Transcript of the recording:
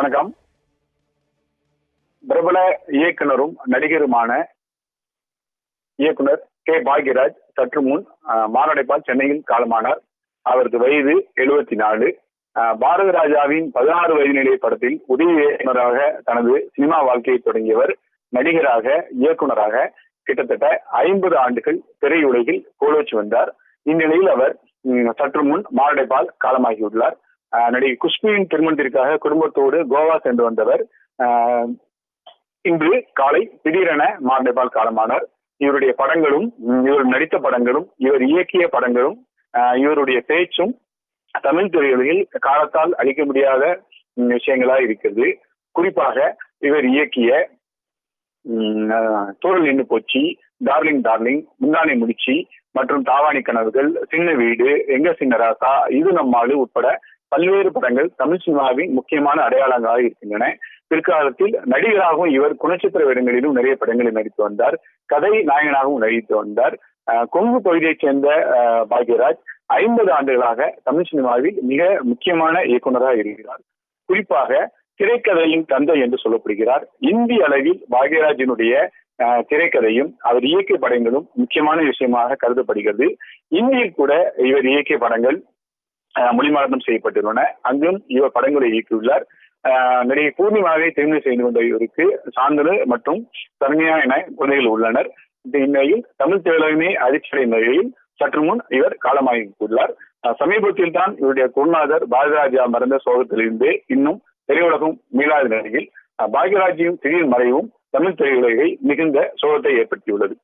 வணக்கம். பிரபல இயக்குனரும் நடிகருமான இயக்குனர் கே. பாக்யராஜ் சற்று முன் மாரடைப்பால் சென்னையில் காலமானார். அவரது வயது 74. பாரத ராஜாவின் 16 வயது நிலை படத்தில் உதவி இயக்குனராக தனது சினிமா வாழ்க்கையை தொடங்கியவர். நடிகராக, இயக்குனராக கிட்டத்தட்ட 50 ஆண்டுகள் திரையுலகில் கோலோச்சி வந்தார். இந்நிலையில் அவர் சற்று முன் மாரடைப்பால் காலமாகியுள்ளார். நடிகை குஷ்புவின் திருமணத்திற்காக குடும்பத்தோடு கோவா சென்று வந்தவர் இன்று காலை திடீரென மாரடைப்பால் காலமானார். இவருடைய படங்களும், இவர் நடித்த படங்களும், இவர் இயக்கிய படங்களும், இவருடைய பேச்சும் தமிழ் திரையுலகில் காலத்தால் அழிக்க முடியாத விஷயங்களா இருக்கிறது. குறிப்பாக இவர் இயக்கிய தூரல் நின்று போச்சு, டார்லிங் டார்லிங், முந்தானை முடிச்சி மற்றும் தாவாணி கனவுகள், சின்ன வீடு, எங்க சின்ன ராசா, இது நம்மாடு உட்பட பல்வேறு படங்கள் தமிழ் சினிமாவின் முக்கியமான அடையாளங்களாக இருக்கின்றன. பிற்காலத்தில் நடிகராகவும் இவர் குணச்சித்திர வேடங்களிலும் நிறைய படங்களில் நடித்து வந்தார். கதை நாயகனாகவும் நடித்து வந்தார். கொங்கு பகுதியைச் சேர்ந்த பாக்யராஜ் 50 ஆண்டுகளாக தமிழ் சினிமாவில் மிக முக்கியமான இயக்குநராக இருக்கிறார். குறிப்பாக திரைக்கதையின் தந்தை என்று சொல்லப்படுகிறார். இந்திய அளவில் பாக்யராஜினுடைய திரைக்கதையும் அவர் இயக்கிய படங்களும் முக்கியமான விஷயமாக கருதப்படுகிறது. இந்தியில் கூட இவர் இயக்கிய படங்கள் மொழிமாற்றம் செய்யப்பட்டுள்ளன. அங்கும் இவர் படங்களை இயக்கியுள்ளார். நடிகை பூர்ணிமாவை திருமணம் செய்து கொண்ட இவருக்கு சாந்தனு மற்றும் சரண்யா என குழந்தைகள் உள்ளனர். இந்நிலையில் தமிழ் திரையுலகமே அதிர்ச்சியடைந்த நிலையில் சற்று முன் இவர் காலமாகியுள்ளார். சமீபத்தில் தான் இவருடைய குருநாதர் பாரதிராஜா மறைந்த சோகத்திலிருந்து இன்னும் திரையுலகம் மீளாத நிலையில் பாக்யராஜின் திடீர் மறைவும் தமிழ் திரையுலகை மிகுந்த சோகத்தை ஏற்படுத்தியுள்ளது.